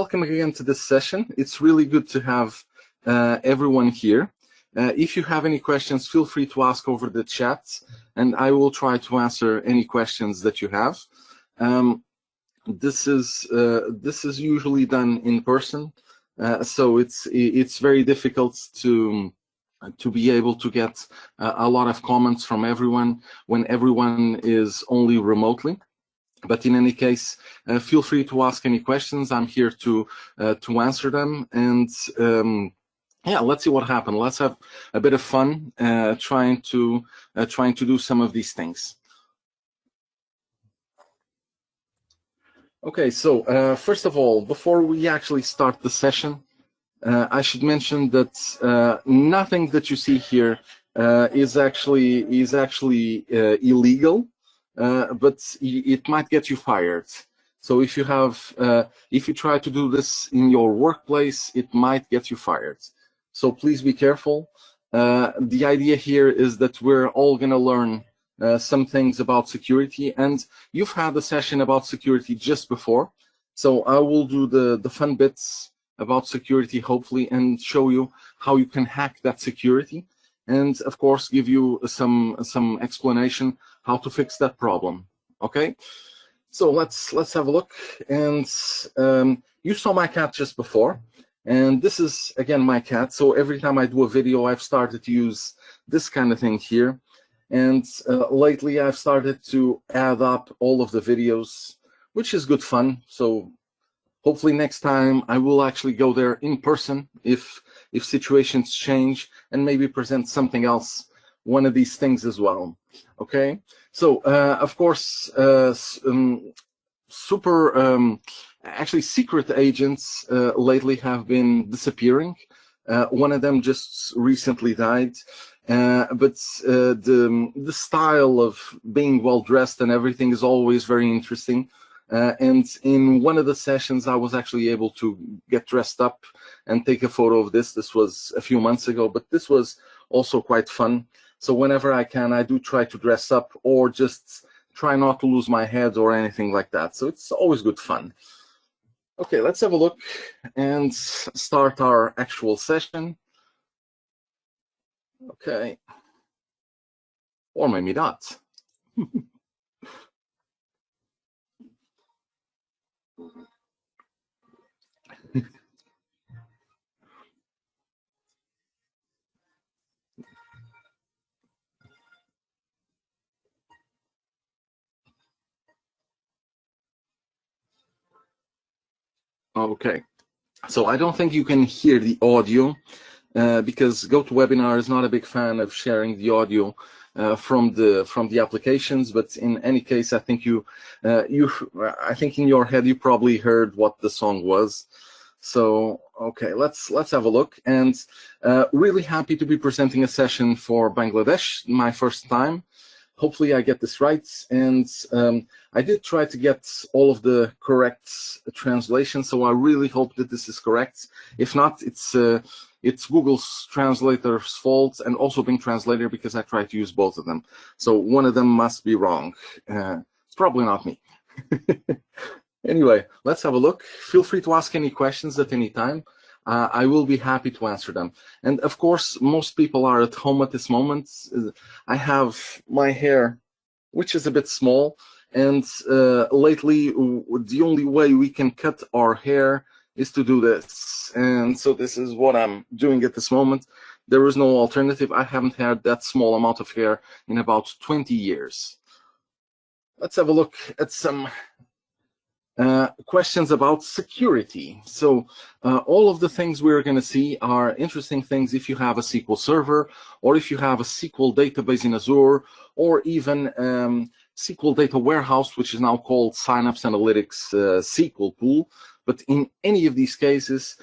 Welcome again to this session. It's really good to have everyone here. If you have any questions, feel free to ask over the chat, and I will try to answer any questions that you have. This is usually done in person, so it's very difficult to be able to get a lot of comments from everyone when everyone is only remotely. But in any case, feel free to ask any questions. I'm here to answer them. And yeah, let's see what happens. Let's have a bit of fun trying to do some of these things. Okay, so first of all, before we actually start the session, I should mention that nothing that you see here is actually illegal. But it might get you fired. So if you try to do this in your workplace, it might get you fired. So please be careful. The idea here is that we're all going to learn some things about security, and you've had a session about security just before. So I will do the fun bits about security, hopefully, and show you how you can hack that security. And of course, give you some explanation how to fix that problem. Okay, so let's have a look. And you saw my cat just before, and this is again my cat. So every time I do a video, I've started to use this kind of thing here. And lately, I've started to add up all of the videos, which is good fun. So hopefully next time I will actually go there in person if situations change, and maybe present something else, one of these things as well. Okay, so of course, actually secret agents lately have been disappearing. One of them just recently died, but the style of being well dressed and everything is always very interesting. And in one of the sessions, I was actually able to get dressed up and take a photo of this. This was a few months ago, but this was also quite fun. So whenever I can, I do try to dress up, or just try not to lose my head or anything like that. So it's always good fun. Okay, let's have a look and start our actual session. Okay. Or maybe not. Okay, so I don't think you can hear the audio because GoToWebinar is not a big fan of sharing the audio from the applications. But in any case, I think I think in your head you probably heard what the song was. So okay, let's have a look. And really happy to be presenting a session for Bangladesh, my first time. Hopefully I get this right, and I did try to get all of the correct translation, so I really hope that this is correct. If not, it's Google's translator's fault, and also Bing Translator, because I tried to use both of them. So one of them must be wrong. It's probably not me. Anyway, let's have a look. Feel free to ask any questions at any time. I will be happy to answer them. And of course, most people are at home at this moment. I have my hair, which is a bit small, and lately the only way we can cut our hair is to do this. And so this is what I'm doing at this moment. There is no alternative. I haven't had that small amount of hair in about 20 years. Let's have a look at some questions about security. So all of the things we're going to see are interesting things if you have a SQL server, or if you have a SQL database in Azure, or even SQL Data Warehouse, which is now called Synapse Analytics SQL Pool. But in any of these cases,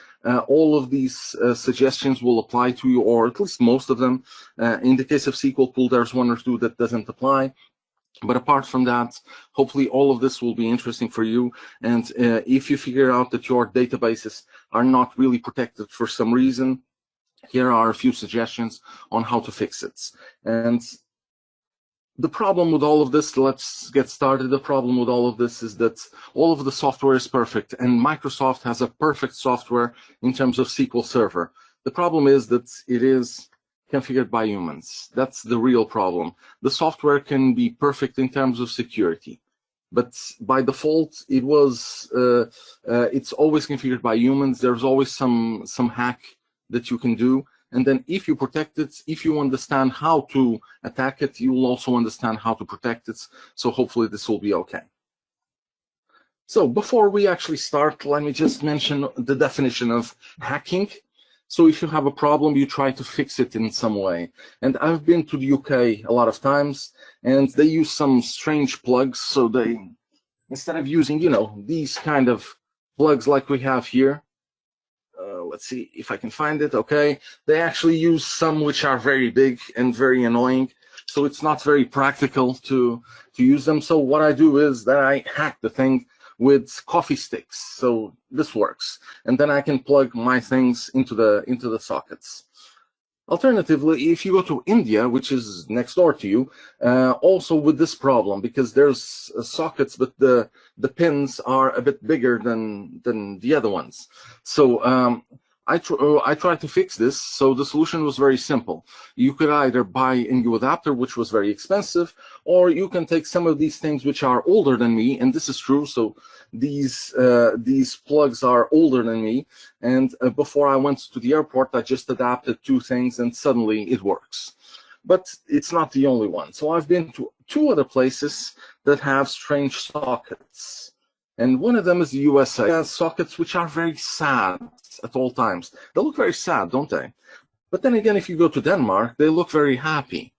all of these suggestions will apply to you, or at least most of them. In the case of SQL Pool, there's one or two that doesn't apply. But apart from that, hopefully all of this will be interesting for you. And if you figure out that your databases are not really protected for some reason, here are a few suggestions on how to fix it. And the problem with all of this, let's get started. The problem with all of this is that all of the software is perfect, and Microsoft has a perfect software in terms of SQL Server. The problem is that it is configured by humans. That's the real problem. The software can be perfect in terms of security, but by default, it's always configured by humans. There's always some hack that you can do. And then if you protect it, if you understand how to attack it, you will also understand how to protect it. So hopefully this will be okay. So before we actually start, let me just mention the definition of hacking. So if you have a problem, you try to fix it in some way. And I've been to the UK a lot of times, and they use some strange plugs. So they, instead of using, these kind of plugs like we have here, let's see if I can find it. Okay, they actually use some which are very big and very annoying, so it's not very practical to use them. So what I do is that I hack the thing with coffee sticks. So this works, and then I can plug my things into the sockets. Alternatively, if you go to India, which is next door to you, also with this problem, because there's sockets, but the pins are a bit bigger than the other ones. So I tried to fix this. So the solution was very simple. You could either buy a new adapter, which was very expensive, or you can take some of these things which are older than me, and this is true. So these plugs are older than me, and before I went to the airport, I just adapted two things, and suddenly it works. But it's not the only one. So I've been to two other places that have strange sockets, and one of them is the USA. It has sockets which are very sad at all times. They look very sad, don't they? But then again, if you go to Denmark, they look very happy.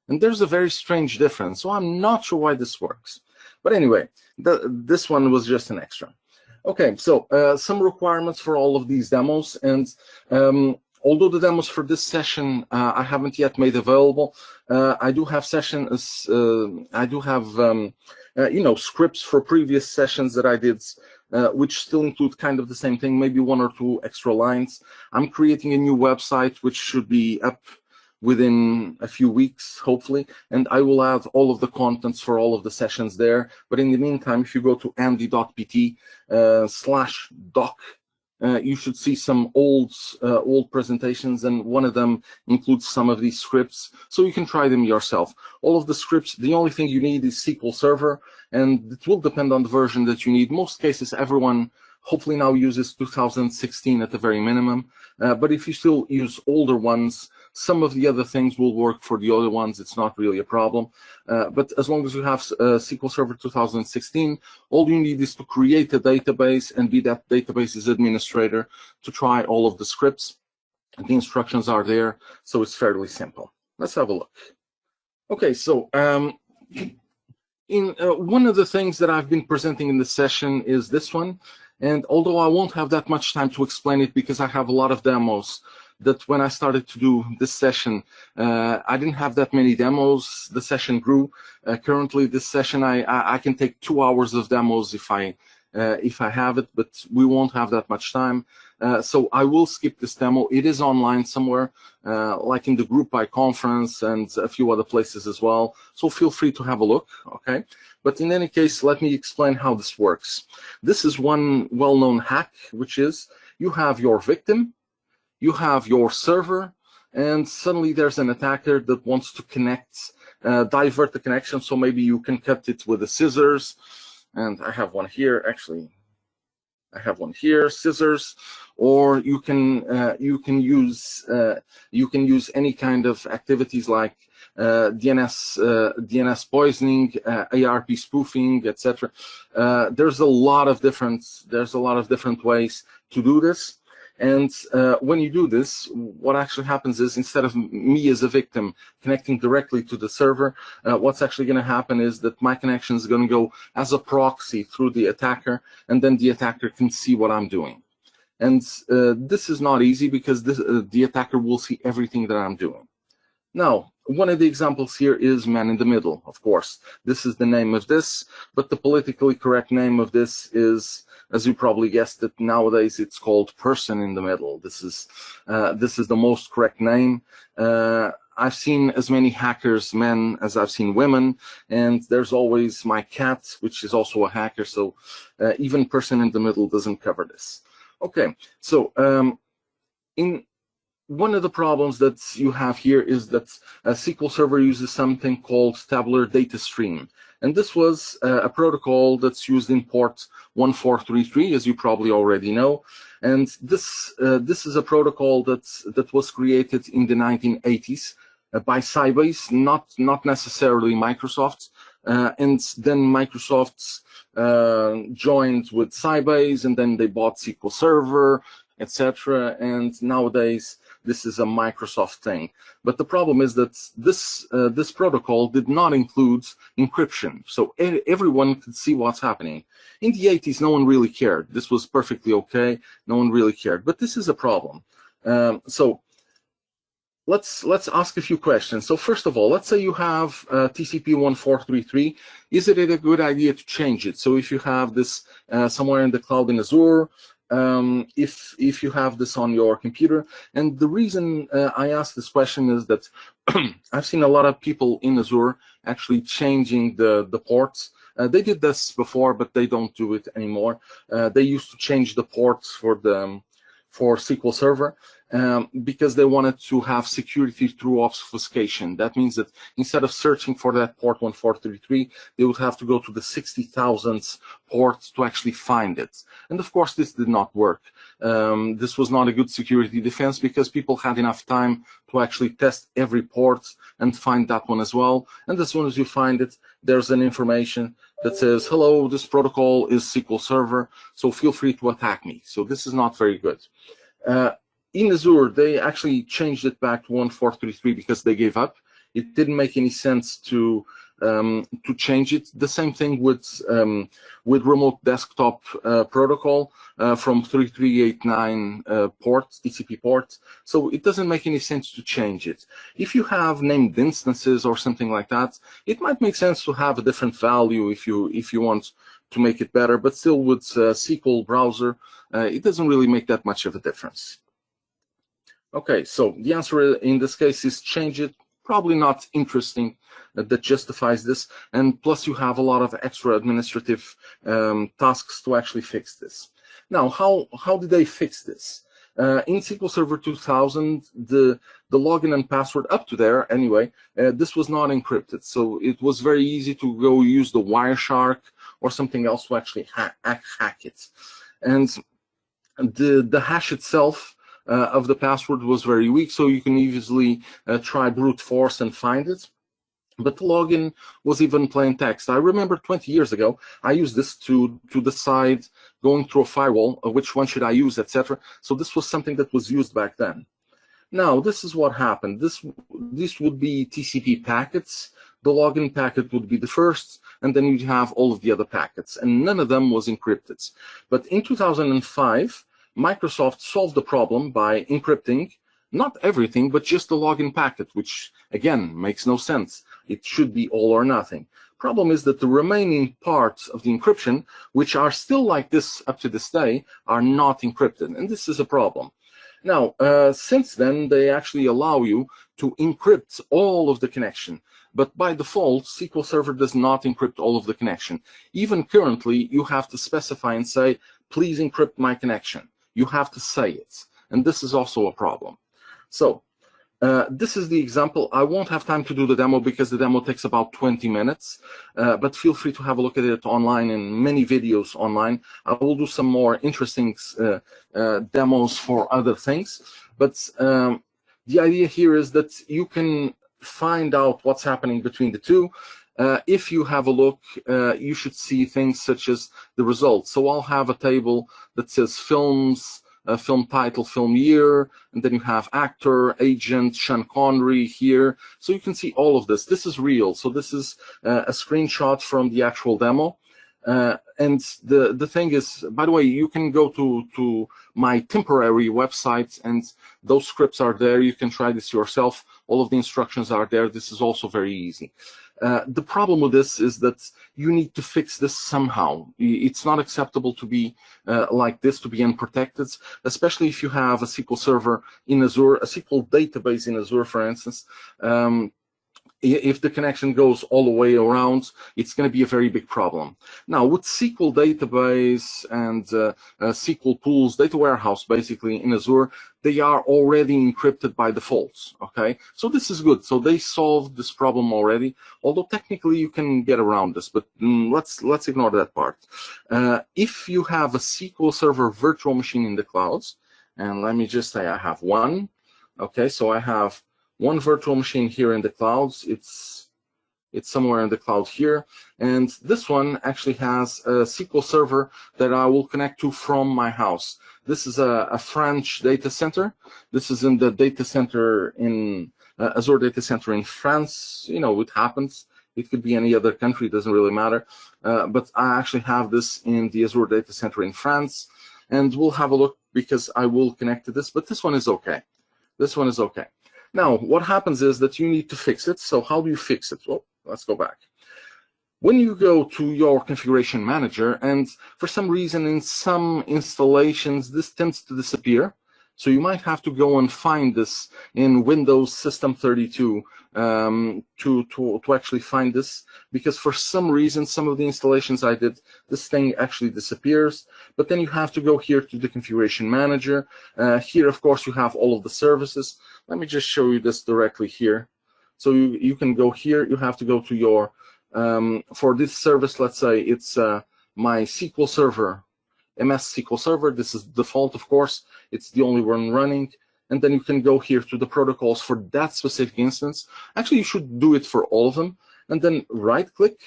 And there's a very strange difference. So I'm not sure why this works. But anyway, this one was just an extra. Okay, so some requirements for all of these demos. And although the demos for this session I haven't yet made available, I do have scripts for previous sessions that I did, which still include kind of the same thing, maybe one or two extra lines. I'm creating a new website, which should be up within a few weeks, hopefully, and I will add all of the contents for all of the sessions there. But in the meantime, if you go to andy.pt/doc, you should see some old presentations, and one of them includes some of these scripts, so you can try them yourself. All of the scripts, the only thing you need is SQL Server, and it will depend on the version that you need. Most cases, everyone hopefully now uses 2016 at the very minimum, but if you still use older ones, some of the other things will work for the other ones. It's not really a problem. But as long as you have SQL Server 2016, all you need is to create a database and be that database's administrator to try all of the scripts. The instructions are there, so it's fairly simple. Let's have a look. Okay, so one of the things that I've been presenting in this session is this one. And although I won't have that much time to explain it because I have a lot of demos, that when I started to do this session, I didn't have that many demos. The session grew. Currently, this session, I can take 2 hours of demos if I have it, but we won't have that much time. So I will skip this demo. It is online somewhere, like in the Group by conference and a few other places as well. So feel free to have a look, okay? But in any case, let me explain how this works. This is one well-known hack, which is you have your victim, you have your server, and suddenly there's an attacker that wants to connect, divert the connection. So maybe you can cut it with the scissors. And I have one here, actually. I have one here, scissors, or you can use any kind of activities like DNS poisoning, ARP spoofing, etc. There's a lot of different ways to do this. And when you do this, what actually happens is instead of me as a victim connecting directly to the server, what's actually going to happen is that my connection is going to go as a proxy through the attacker, and then the attacker can see what I'm doing. And this is not easy because the attacker will see everything that I'm doing. Now, one of the examples here is man in the middle, of course. This is the name of this, but the politically correct name of this is, as you probably guessed it, nowadays it's called person in the middle. This is the most correct name. I've seen as many hackers men as I've seen women, and there's always my cat, which is also a hacker, so even person in the middle doesn't cover this. Okay, so in one of the problems that you have here is that a SQL Server uses something called tabular data stream. And this was a protocol that's used in port 1433, as you probably already know. And this is a protocol that was created in the 1980s by Sybase, not necessarily Microsoft. And then Microsoft joined with Sybase, and then they bought SQL Server, etc. And nowadays, this is a Microsoft thing. But the problem is that this protocol did not include encryption. So everyone could see what's happening. In the 80s, no one really cared. This was perfectly okay. No one really cared. But this is a problem. So let's ask a few questions. So first of all, let's say you have TCP 1433. Is it a good idea to change it? So if you have this somewhere in the cloud in Azure, if you have this on your computer. And the reason I ask this question is that I've seen a lot of people in Azure actually changing the ports. They did this before, but they don't do it anymore. They used to change the ports for SQL Server because they wanted to have security through obfuscation. That means that instead of searching for that port 1433, they would have to go to the 60,000th port to actually find it. And of course, this did not work. This was not a good security defense because people had enough time to actually test every port and find that one as well. And as soon as you find it, there's an information that says, hello, this protocol is SQL Server, so feel free to attack me. So this is not very good. In Azure, they actually changed it back to 1433 because they gave up. It didn't make any sense to change it. The same thing with remote desktop protocol from 3389 port, TCP port. So it doesn't make any sense to change it. If you have named instances or something like that, it might make sense to have a different value if you want to make it better. But still, with SQL browser, it doesn't really make that much of a difference. Okay, so the answer in this case is change it. Probably not interesting that justifies this, and plus you have a lot of extra administrative tasks to actually fix this. Now, how did they fix this? In SQL Server 2000, the login and password up to there, anyway, this was not encrypted, so it was very easy to go use the Wireshark or something else to actually hack it. And the hash itself of the password was very weak, so you can easily try brute force and find it. But the login was even plain text. I remember 20 years ago, I used this to decide, going through a firewall, which one should I use, etc. So this was something that was used back then. Now, this is what happened. This would be TCP packets. The login packet would be the first, and then you'd have all of the other packets, and none of them was encrypted. But in 2005, Microsoft solved the problem by encrypting not everything, but just the login packet, which, again, makes no sense. It should be all or nothing. Problem is that the remaining parts of the encryption, which are still like this up to this day, are not encrypted, and this is a problem. Now, since then, they actually allow you to encrypt all of the connection. But by default, SQL Server does not encrypt all of the connection. Even currently, you have to specify and say, please encrypt my connection. You have to say it. And this is also a problem. So this is the example. I won't have time to do the demo because the demo takes about 20 minutes. But feel free to have a look at it online and many videos online. I will do some more interesting demos for other things. But the idea here is that you can find out what's happening between the two. If you have a look, you should see things such as the results. So I'll have a table that says films, film title, film year, and then you have actor, agent, Sean Connery here. So you can see all of this. This is real. So this is a screenshot from the actual demo. And the thing is, by the way, you can go to my temporary website, and those scripts are there. You can try this yourself. All of the instructions are there. This is also very easy. The problem with this is that you need to fix this somehow. It's not acceptable to be like this, to be unprotected, especially if you have a SQL server in Azure, a SQL database in Azure, for instance. If the connection goes all the way around, it's going to be a very big problem. Now, with SQL database and SQL pools, data warehouse, basically in Azure, they are already encrypted by default, okay? So this is good. So they solved this problem already, although technically you can get around this, but let's ignore that part. If you have a SQL Server virtual machine in the clouds, and let me just say I have one, okay? So I have one virtual machine here in the clouds. It's somewhere in the cloud here, and this one actually has a SQL server that I will connect to from my house. This is a French data center. This is in the data center in Azure data center in France. You know, it happens. It could be any other country, it doesn't really matter. But I actually have this in the Azure data center in France, and we'll have a look because I will connect to this, but this one is okay. This one is okay. Now, what happens is that you need to fix it. So how do you fix it? Well, let's go back. When you go to your configuration manager, and for some reason in some installations, this tends to disappear. So you might have to go and find this in Windows System 32 to actually find this, because for some reason, some of the installations I did, this thing actually disappears. But then you have to go here to the configuration manager. Here, of course, you have all of the services. Let me just show you this directly here. So you can go here. You have to go to your, for this service, let's say it's my SQL Server, MS SQL Server. This is default, of course. It's the only one running. And then you can go here to the protocols for that specific instance. Actually, you should do it for all of them. And then right-click,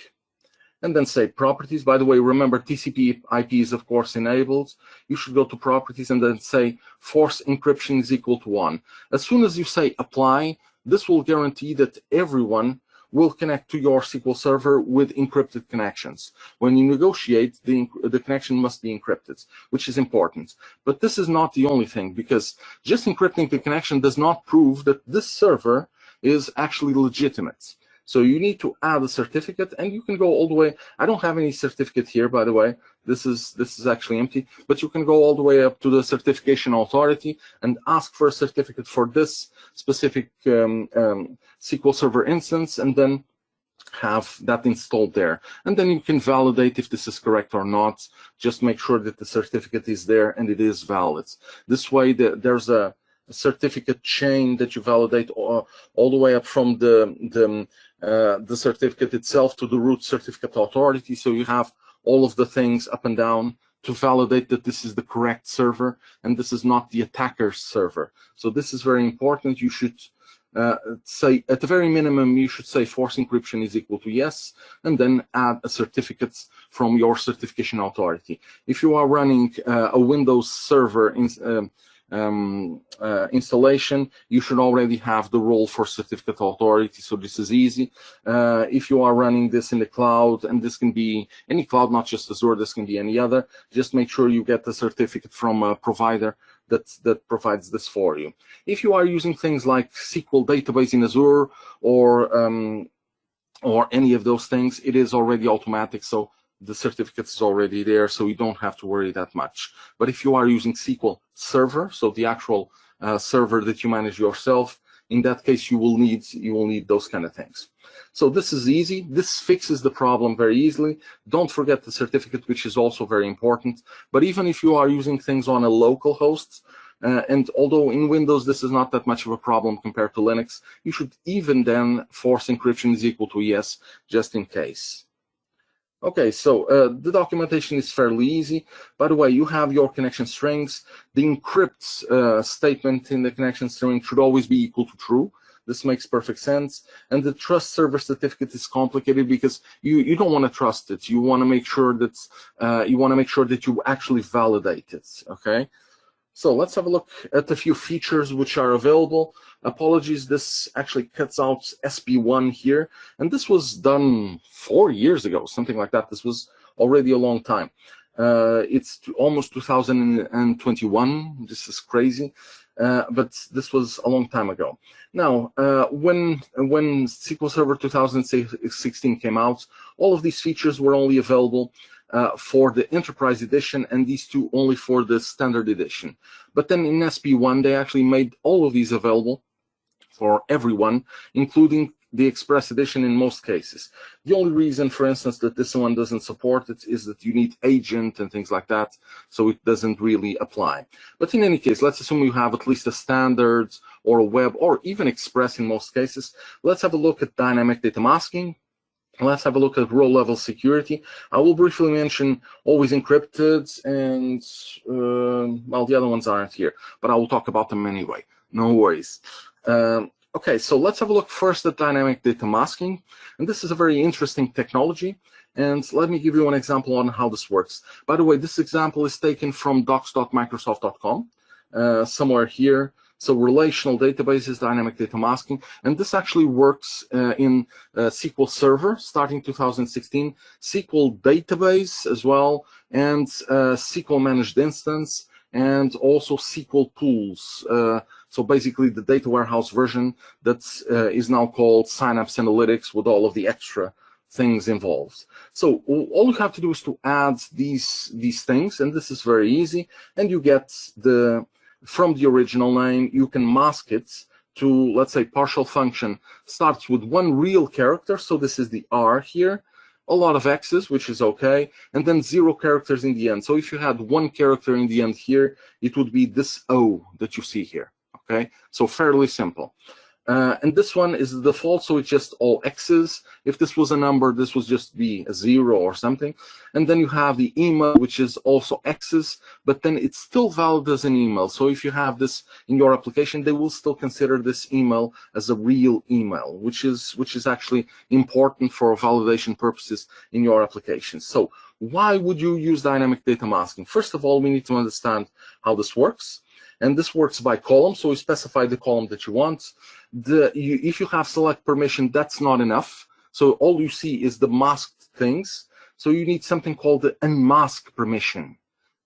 and then say Properties. By the way, remember TCP IP is, of course, enabled. You should go to Properties and then say Force Encryption is equal to 1. As soon as you say Apply, this will guarantee that everyone will connect to your SQL Server with encrypted connections. When you negotiate, the connection must be encrypted, which is important. But this is not the only thing, because just encrypting the connection does not prove that this server is actually legitimate. So you need to add a certificate, and you can go all the way. I don't have any certificate here, by the way. This is actually empty, but you can go all the way up to the certification authority and ask for a certificate for this specific SQL Server instance, and then have that installed there. And then you can validate if this is correct or not. Just make sure that the certificate is there and it is valid. This way, there's a certificate chain that you validate all the way up from the certificate itself to the root certificate authority. So you have all of the things up and down to validate that this is the correct server and this is not the attacker's server. So this is very important. You should say, at the very minimum, you should say force encryption is equal to yes, and then add a certificate from your certification authority. If you are running a Windows server installation, you should already have the role for certificate authority, so this is easy. If you are running this in the cloud, and this can be any cloud, not just Azure, this can be any other, just make sure you get the certificate from a provider that provides this for you. If you are using things like SQL database in Azure or any of those things, it is already automatic, so the certificate is already there, so you don't have to worry that much. But if you are using SQL Server, so the actual server that you manage yourself, in that case you will need those kind of things. So this is easy. This fixes the problem very easily. Don't forget the certificate, which is also very important. But even if you are using things on a local host, and although in Windows this is not that much of a problem compared to Linux, you should even then force encryption is equal to yes, just in case. Okay, so the documentation is fairly easy. By the way, you have your connection strings. The encrypt statement in the connection string should always be equal to true. This makes perfect sense. And the trust server certificate is complicated because you don't want to trust it. You want to make sure that you actually validate it. Okay. So let's have a look at a few features which are available. Apologies, this actually cuts out SP1 here, and this was done 4 years ago, something like that. This was already a long time. It's almost 2021. This is crazy. but this was a long time ago. Now, when SQL Server 2016 came out, all of these features were only available for the Enterprise Edition, and these two only for the Standard Edition. But then in SP1, they actually made all of these available for everyone, including the Express Edition in most cases. The only reason, for instance, that this one doesn't support it is that you need agent and things like that, so it doesn't really apply. But in any case, let's assume you have at least a standard or a web or even Express in most cases. Let's have a look at dynamic data masking. Let's have a look at row-level security. I will briefly mention always encrypted and, well, the other ones aren't here, but I will talk about them anyway. No worries. Okay, so let's have a look first at dynamic data masking. And this is a very interesting technology. And let me give you an example on how this works. By the way, this example is taken from docs.microsoft.com, somewhere here. So relational databases, dynamic data masking. And this actually works in SQL Server starting 2016, SQL Database as well, and SQL Managed Instance, and also SQL Pools. So basically the data warehouse version that is now called Synapse Analytics with all of the extra things involved. So all you have to do is to add these things, and this is very easy, and you get from the original name, you can mask it to, let's say, partial function starts with one real character, so this is the R here, a lot of X's, which is okay, and then 0 characters in the end. So if you had 1 character in the end here, it would be this O that you see here, okay? So fairly simple. And this one is the default, so it's just all X's. If this was a number, this would just be a 0 or something. And then you have the email, which is also X's, but then it's still valid as an email. So if you have this in your application, they will still consider this email as a real email, which is actually important for validation purposes in your application. So why would you use dynamic data masking? First of all, we need to understand how this works. And this works by column, so you specify the column that you want. If you have select permission, that's not enough. So all you see is the masked things. So you need something called the unmask permission.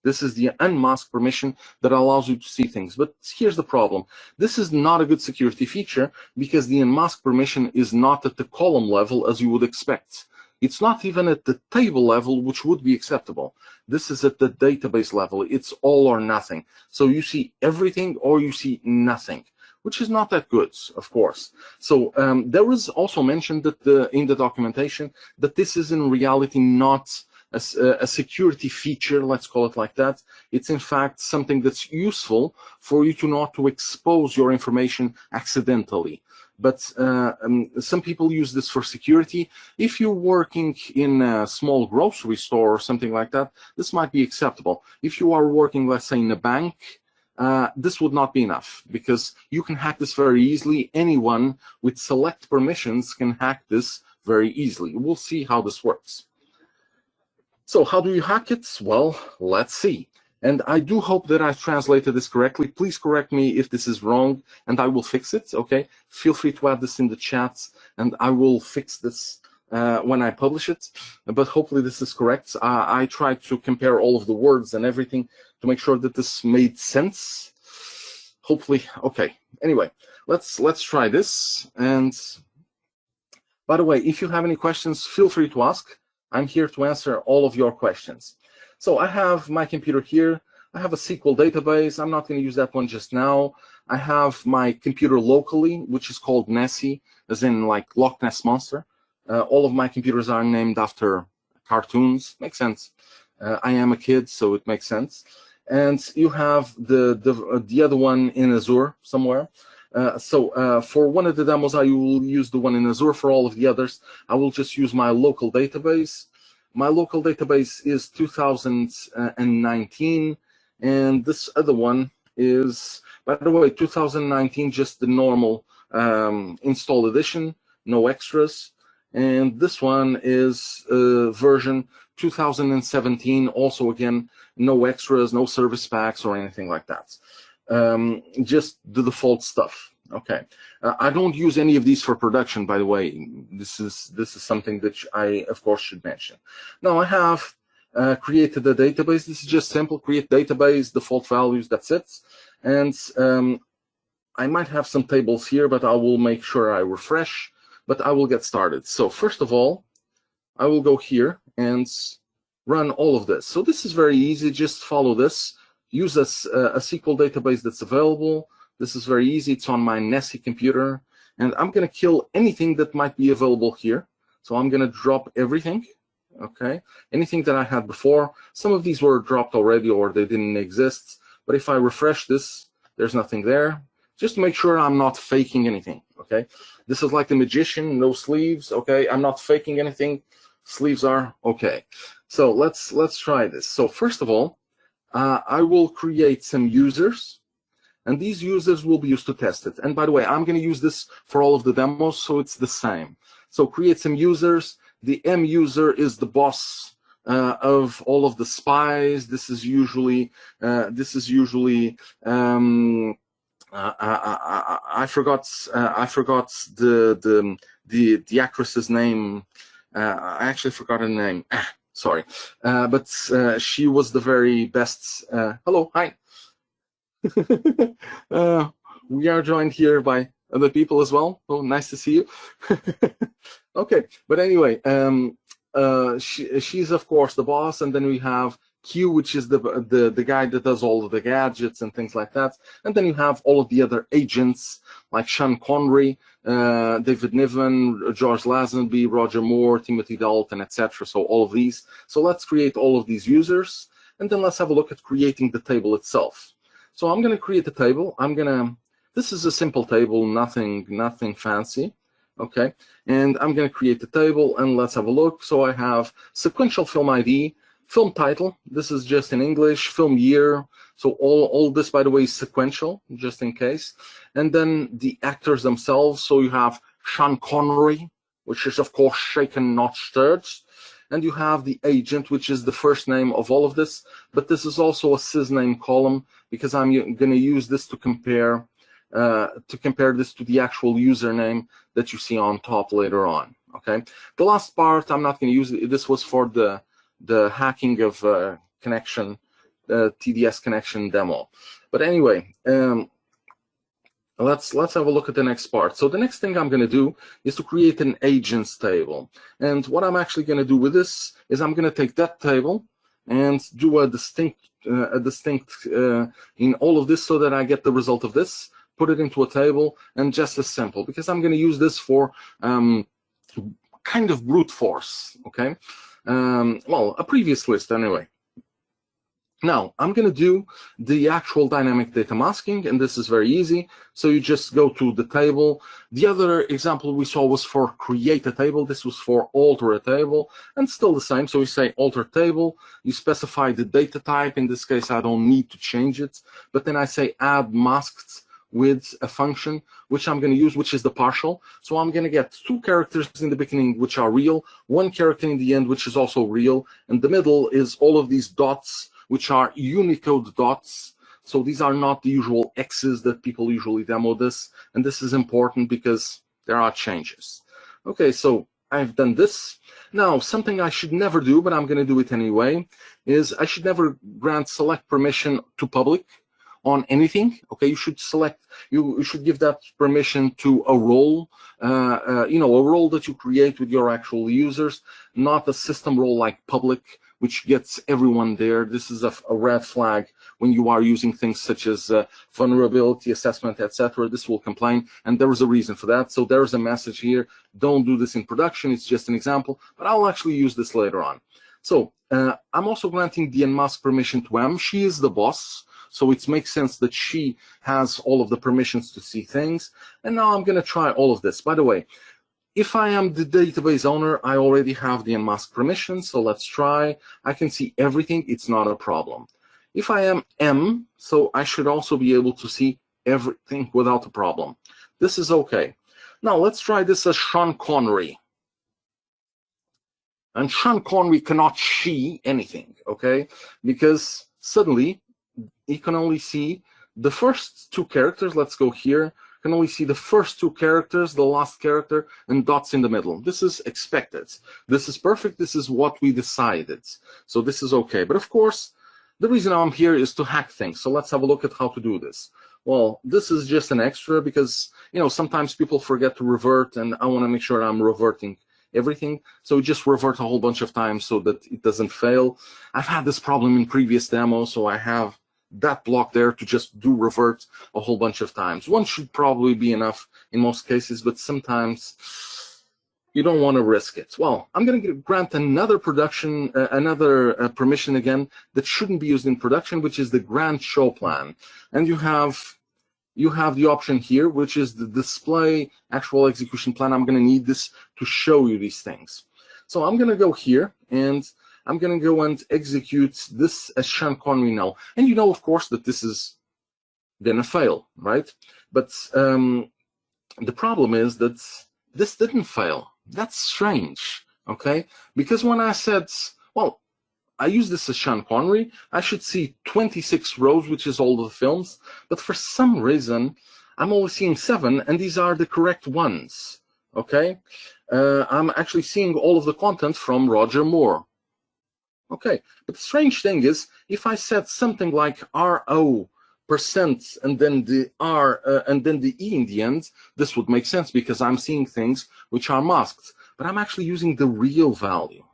This is the unmask permission that allows you to see things. But here's the problem. This is not a good security feature because the unmask permission is not at the column level as you would expect. It's not even at the table level, which would be acceptable. This is at the database level. It's all or nothing. So you see everything or you see nothing, which is not that good, of course. So there was also mentioned that in the documentation that this is in reality not a security feature, let's call it like that. It's in fact something that's useful for you to not to expose your information accidentally. But some people use this for security. If you're working in a small grocery store or something like that, this might be acceptable. If you are working, let's say, in a bank, this would not be enough because you can hack this very easily. Anyone with select permissions can hack this very easily. We'll see how this works. So how do you hack it? Well, let's see. And I do hope that I've translated this correctly. Please correct me if this is wrong, and I will fix it, okay? Feel free to add this in the chat, and I will fix this when I publish it. But hopefully this is correct. I tried to compare all of the words and everything to make sure that this made sense. Hopefully, okay. Anyway, let's try this. And by the way, if you have any questions, feel free to ask. I'm here to answer all of your questions. So I have my computer here. I have a SQL database. I'm not going to use that one just now. I have my computer locally, which is called Nessie, as in like Loch Ness Monster. All of my computers are named after cartoons. Makes sense. I am a kid, so it makes sense. And you have the other one in Azure somewhere. So for one of the demos, I will use the one in Azure. For all of the others, I will just use my local database. My local database is 2019, and this other one is, by the way, 2019, just the normal install edition, no extras. And this one is version 2017, also again, no extras, no service packs or anything like that. Just the default stuff. Okay, I don't use any of these for production, by the way. This is something that I, of course, should mention. Now I have created a database. This is just simple: create database, default values. That's it. And I might have some tables here, but I will make sure I refresh, but I will get started. So first of all, I will go here and run all of this. So this is very easy. Just follow this. Use a SQL database that's available. This is very easy. It's on my Nessie computer. And I'm going to kill anything that might be available here. So I'm going to drop everything. Okay. Anything that I had before. Some of these were dropped already or they didn't exist. But if I refresh this, there's nothing there. Just to make sure I'm not faking anything. Okay. This is like the magician, no sleeves. Okay. I'm not faking anything. Sleeves are okay. So let's try this. So first of all, I will create some users, and these users will be used to test it. And by the way, I'm going to use this for all of the demos, so it's the same. So create some users. The M user is the boss of all of the spies. This is usually I forgot the actress's name. I actually forgot her name. Sorry, but she was the very best. Hello, hi. We are joined here by other people as well. Oh, nice to see you. Okay, but anyway, she's of course the boss, and then we have Q, which is the guy that does all of the gadgets and things like that. And then you have all of the other agents like Sean Connery, David Niven, George Lazenby, Roger Moore, Timothy Dalton, etc. So all of these. So let's create all of these users, and then let's have a look at creating the table itself. So I'm going to create a table. This is a simple table, nothing fancy. Okay, and I'm going to create the table, and let's have a look. So I have sequential film ID, film title. This is just in English. Film year. So all this, by the way, is sequential, just in case. And then the actors themselves. So you have Sean Connery, which is of course shaken, not stirred. And you have the agent, which is the first name of all of this. But this is also a sysname column because I'm going to use this to compare this to the actual username that you see on top later on. Okay. The last part I'm not going to use. This was for the hacking of connection, TDS connection demo. But anyway, let's have a look at the next part. So the next thing I'm going to do is to create an agents table. And what I'm actually going to do with this is I'm going to take that table and do a distinct in all of this so that I get the result of this, put it into a table, and just as simple, because I'm going to use this for kind of brute force, okay? Well, a previous list anyway. Now, I'm going to do the actual dynamic data masking, and this is very easy. So you just go to the table. The other example we saw was for create a table. This was for alter a table, and still the same. So you say alter table. You specify the data type. In this case, I don't need to change it. But then I say add masked with a function, which I'm going to use, which is the partial. So I'm going to get 2 characters in the beginning, which are real, 1 character in the end, which is also real, and the middle is all of these dots, which are Unicode dots. So these are not the usual X's that people usually demo this, and this is important because there are changes. Okay, so I've done this. Now, something I should never do, but I'm going to do it anyway, is I should never grant select permission to public on anything. Okay, you should select, you should give that permission to a role, a role that you create with your actual users, not a system role like public, which gets everyone there. This is a red flag when you are using things such as vulnerability assessment, etc. This will complain, and there is a reason for that. So there is a message here. Don't do this in production. It's just an example, but I'll actually use this later on. So I'm also granting the unmask permission to M. She is the boss. So it makes sense that she has all of the permissions to see things. And now I'm going to try all of this. By the way, if I am the database owner, I already have the unmask permission. So let's try. I can see everything. It's not a problem. If I am M, so I should also be able to see everything without a problem. This is okay. Now let's try this as Sean Connery. And Sean Connery cannot see anything, okay? Because suddenly, you can only see the first 2 characters. Let's go here. You can only see the first 2 characters, the last character, and dots in the middle. This is expected. This is perfect. This is what we decided. So this is okay. But of course, the reason I'm here is to hack things. So let's have a look at how to do this. Well, this is just an extra because, you know, sometimes people forget to revert, and I want to make sure I'm reverting everything. So just revert a whole bunch of times so that it doesn't fail. I've had this problem in previous demos, so I have that block there to just do revert a whole bunch of times. One should probably be enough in most cases, but sometimes you don't want to risk it. Well, I'm going to grant another permission again that shouldn't be used in production, which is the grant show plan. And you have the option here, which is the display actual execution plan. I'm going to need this to show you these things. So I'm going to go here, and I'm going to go and execute this as Sean Connery now. And you know, of course, that this is going to fail, right? But the problem is that this didn't fail. That's strange, okay? Because when I said, well, I use this as Sean Connery, I should see 26 rows, which is all the films, but for some reason, I'm only seeing 7, and these are the correct ones, okay? I'm actually seeing all of the content from Roger Moore. Okay, but the strange thing is, if I said something like RO% and then the R and then the E in the end, this would make sense because I'm seeing things which are masked, but I'm actually using the real value.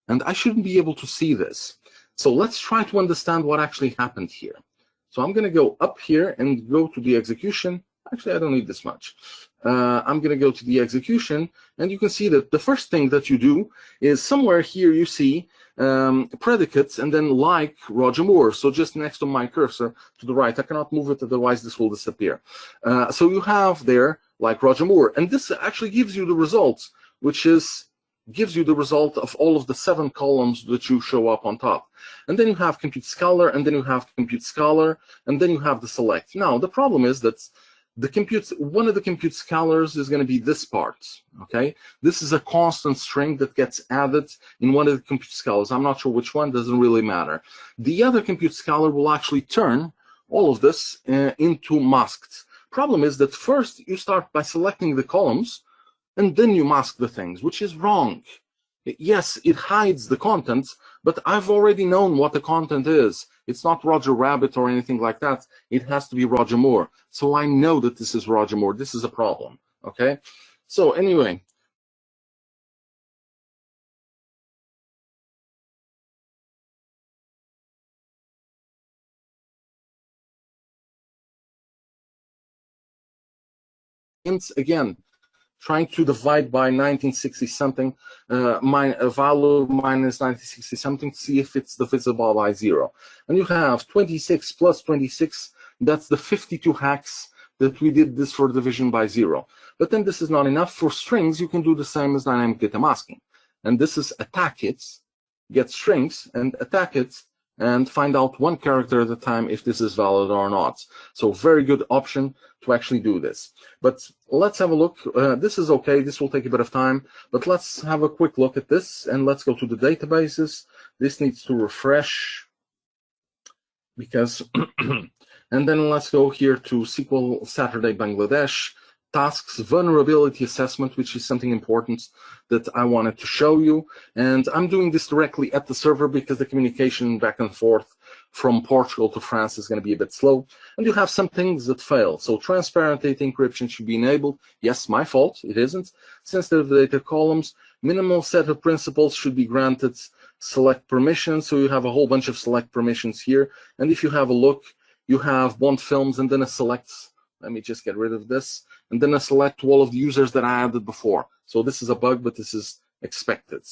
And I shouldn't be able to see this. So let's try to understand what actually happened here. So I'm going to go up here and go to the execution. Actually, I don't need this much. I'm going to go to the execution, and you can see that the first thing that you do is somewhere here you see predicates and then like Roger Moore. So just next to my cursor to the right, I cannot move it, otherwise this will disappear. So you have there like Roger Moore, and this actually gives you the results, which is gives you the result of all of the 7 columns that you show up on top. And then you have Compute Scholar, and then you have Compute Scholar, and then you have the select. Now, the problem is that one of the Compute Scholars is going to be this part, okay? This is a constant string that gets added in one of the Compute Scholars. I'm not sure which one, doesn't really matter. The other Compute Scholar will actually turn all of this into masked. Problem is that first you start by selecting the columns, and then you mask the things, which is wrong. Yes, it hides the content, but I've already known what the content is. It's not Roger Rabbit or anything like that. It has to be Roger Moore. So I know that this is Roger Moore. This is a problem, okay? So anyway. Again, trying to divide by 1960 something, value minus 1960 something, to see if it's divisible by 0. And you have 26 plus 26, that's the 52 hacks that we did this for division by 0. But then this is not enough. For strings, you can do the same as dynamic data masking. And this is attack it, get strings, and attack it, and find out 1 character at a time if this is valid or not. So very good option to actually do this. But let's have a look. This is okay. This will take a bit of time, but let's have a quick look at this, and let's go to the databases. This needs to refresh because, and then let's go here to SQL Saturday Bangladesh. Tasks vulnerability assessment, which is something important that I wanted to show you. And I'm doing this directly at the server because the communication back and forth from Portugal to France is going to be a bit slow. And you have some things that fail. So transparent data encryption should be enabled. Yes, my fault, it isn't. Sensitive data columns, minimal set of principals should be granted. Select permissions, so you have a whole bunch of select permissions here. And if you have a look, you have Bond films and then a select. Let me just get rid of this. And then I select all of the users that I added before. So this is a bug, but this is expected.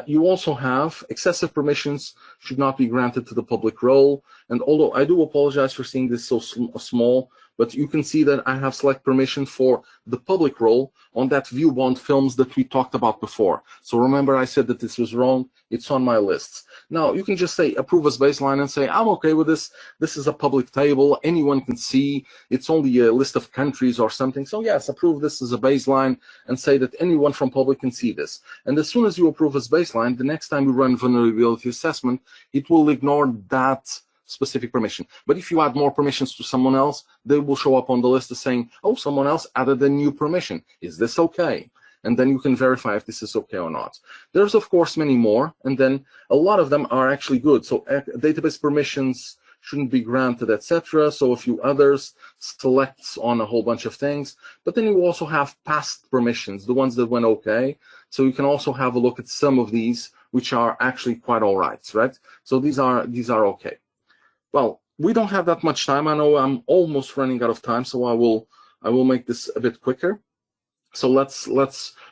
You also have excessive permissions should not be granted to the public role. And although I do apologize for seeing this so small, but you can see that I have select permission for the public role on that view Bond films that we talked about before. So remember I said that this was wrong. It's on my list. Now you can just say approve as baseline and say I'm okay with this. This is a public table. Anyone can see. It's only a list of countries or something. So yes, approve this as a baseline and say that anyone from public can see this. And as soon as you approve as baseline, the next time you run vulnerability assessment, it will ignore that specific permission. But if you add more permissions to someone else, they will show up on the list as saying, oh, someone else added a new permission. Is this okay? and then you can verify if this is okay or not. There's of course many more, and then a lot of them are actually good. So database permissions shouldn't be granted, etc. So a few others, selects on a whole bunch of things. But then you also have past permissions, the ones that went okay. So you can also have a look at some of these, which are actually quite all right, right? So these are okay. Well, we don't have that much time. I know I'm almost running out of time, so I will make this a bit quicker. So let's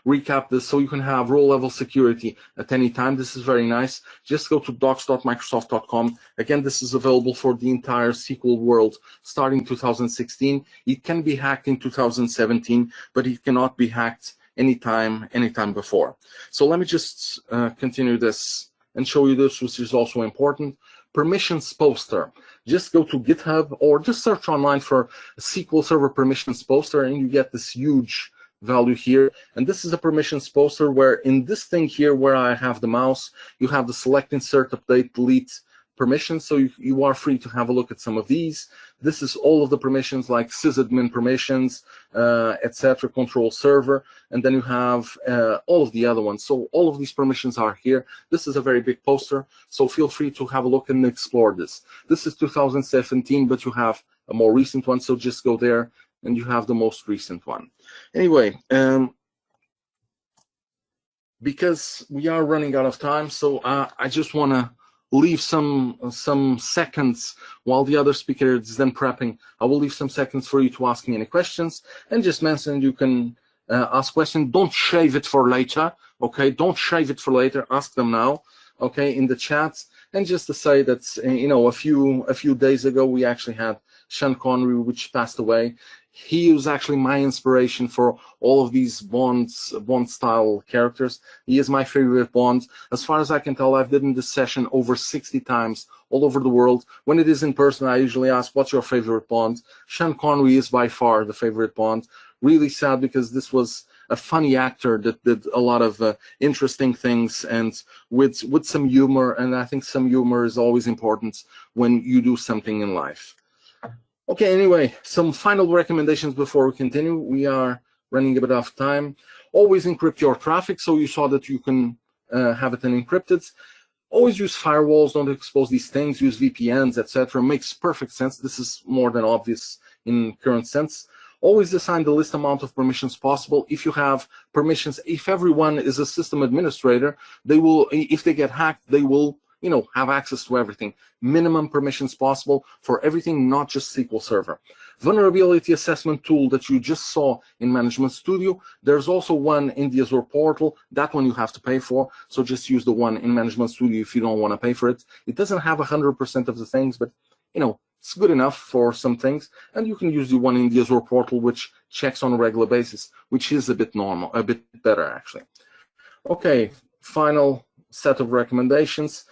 recap this. So you can have role level security at any time. This is very nice. Just go to docs.microsoft.com. Again, this is available for the entire SQL world starting 2016. It can be hacked in 2017, but it cannot be hacked anytime before. So let me just continue this and show you this, which is also important. Permissions poster. Just go to GitHub or just search online for SQL Server permissions poster, and you get this huge value here. And this is a permissions poster where in this thing here where I have the mouse, you have the select, insert, update, delete permissions. So you are free to have a look at some of these. This is all of the permissions like sysadmin permissions, etc., control server, and then you have all of the other ones. So all of these permissions are here. This is a very big poster, so feel free to have a look and explore this. This is 2017, but you have a more recent one, so just go there and you have the most recent one. Anyway, because we are running out of time, so I just want to leave some seconds while the other speaker is then prepping. I will leave some seconds for you to ask me any questions, and just mention you can ask questions. Don't shave it for later, okay? Don't shave it for later. Ask them now, okay, in the chat. And just to say that, you know, a few days ago we actually had Sean Connery, which passed away. He was actually my inspiration for all of these Bond-style characters. He is my favorite Bond. As far as I can tell, I've done this session over 60 times all over the world. When it is in person, I usually ask, what's your favorite Bond? Sean Connery is by far the favorite Bond. Really sad because this was a funny actor that did a lot of interesting things and with some humor, and I think some humor is always important when you do something in life. Okay, anyway, some final recommendations before we continue. We are running a bit of time. Always encrypt your traffic, so you saw that you can have it unencrypted. Always use firewalls, don't expose these things, use VPNs, etc. Makes perfect sense. This is more than obvious in current sense. Always assign the least amount of permissions possible. If you have permissions, if everyone is a system administrator, they will, if they get hacked, they will, you know, have access to everything. Minimum permissions possible for everything, not just SQL Server. Vulnerability assessment tool that you just saw in Management Studio. There's also one in the Azure portal. That one you have to pay for. So just use the one in Management Studio if you don't want to pay for it. It doesn't have 100% of the things, but, you know, it's good enough for some things. And you can use the one in the Azure portal, which checks on a regular basis, which is a bit better, actually. Okay, final set of recommendations.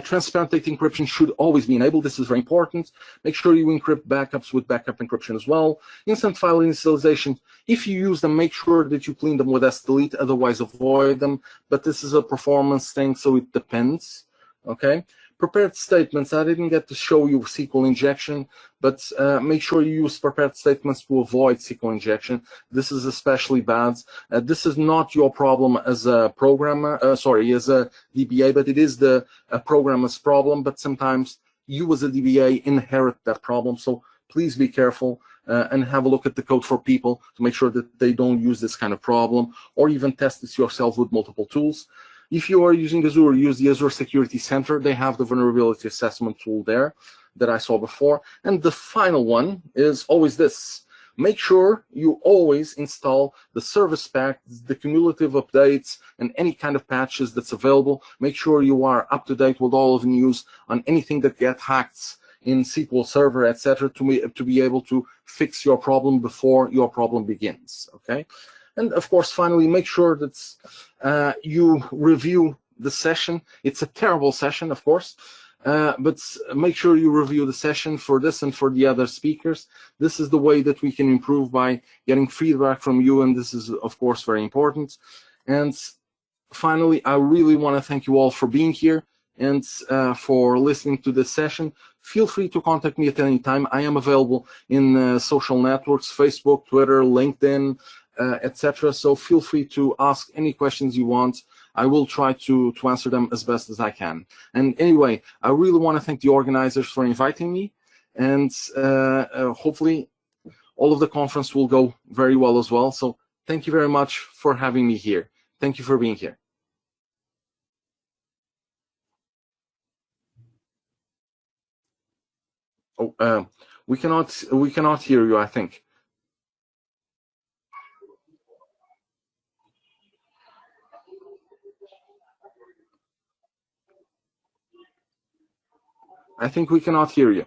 Transparent data encryption should always be enabled. This is very important. Make sure you encrypt backups with backup encryption as well. Instant file initialization, if you use them, make sure that you clean them with sdelete, otherwise avoid them. But this is a performance thing, so it depends, okay? Prepared statements, I didn't get to show you SQL injection, but make sure you use prepared statements to avoid SQL injection. This is especially bad. This is not your problem as a programmer, as a DBA, but it is the programmer's problem. But sometimes you as a DBA inherit that problem. So please be careful and have a look at the code for people to make sure that they don't use this kind of problem, or even test this yourself with multiple tools. If you are using Azure, use the Azure Security Center. They have the vulnerability assessment tool there that I saw before. And the final one is always this. Make sure you always install the service pack, the cumulative updates, and any kind of patches that's available. Make sure you are up to date with all of the news on anything that gets hacked in SQL Server, etc., to be able to fix your problem before your problem begins, okay? And of course, finally, make sure that you review the session. It's a terrible session, of course, but make sure you review the session for this and for the other speakers. This is the way that we can improve, by getting feedback from you, and this is, of course, very important. And finally, I really want to thank you all for being here and for listening to this session. Feel free to contact me at any time. I am available in social networks, Facebook, Twitter, LinkedIn, etc. So feel free to ask any questions you want. I will try to answer them as best as I can. And anyway, I really want to thank the organizers for inviting me, and hopefully all of the conference will go very well as well. So thank you very much for having me here. Thank you for being here. Oh, we cannot hear you, I think. I think we cannot hear you.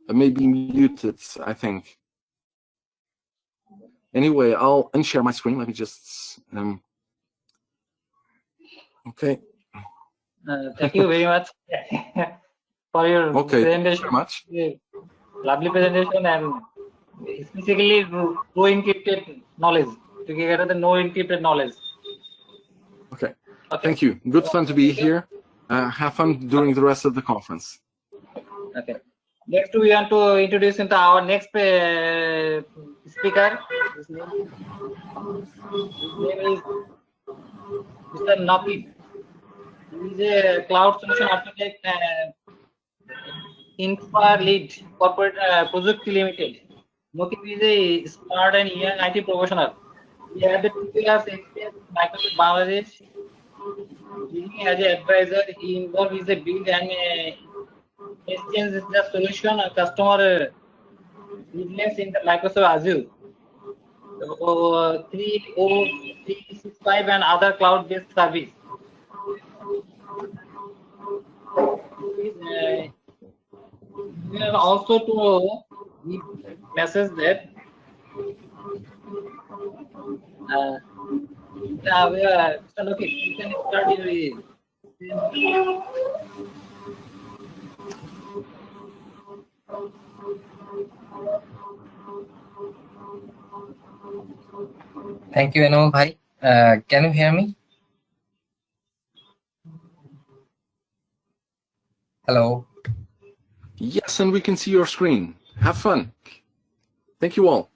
Maybe muted, I think. Anyway, I'll unshare my screen. Let me just, okay. Thank you very much for your presentation. Very much. Lovely presentation, and specifically no encrypted knowledge. To get the no encrypted knowledge. Okay. Thank you. Good fun to be here. Have fun during the rest of the conference. Okay. Next, we want to introduce into our next speaker. His name is Mr. Nakib. He is a cloud solution architect, Infra Lead Corporate Project Limited. Nakib is a smart and young IT professional. He had 2 years experience in Microsoft Bangladesh. As an advisor, he involved with the build and exchange the solution and customer business in the Microsoft Azure 30365 and other cloud-based service. We have also to give message that okay, you can start your Thank you, Anmol bhai. Can you hear me? Hello. Yes, and we can see your screen. Have fun. Thank you all.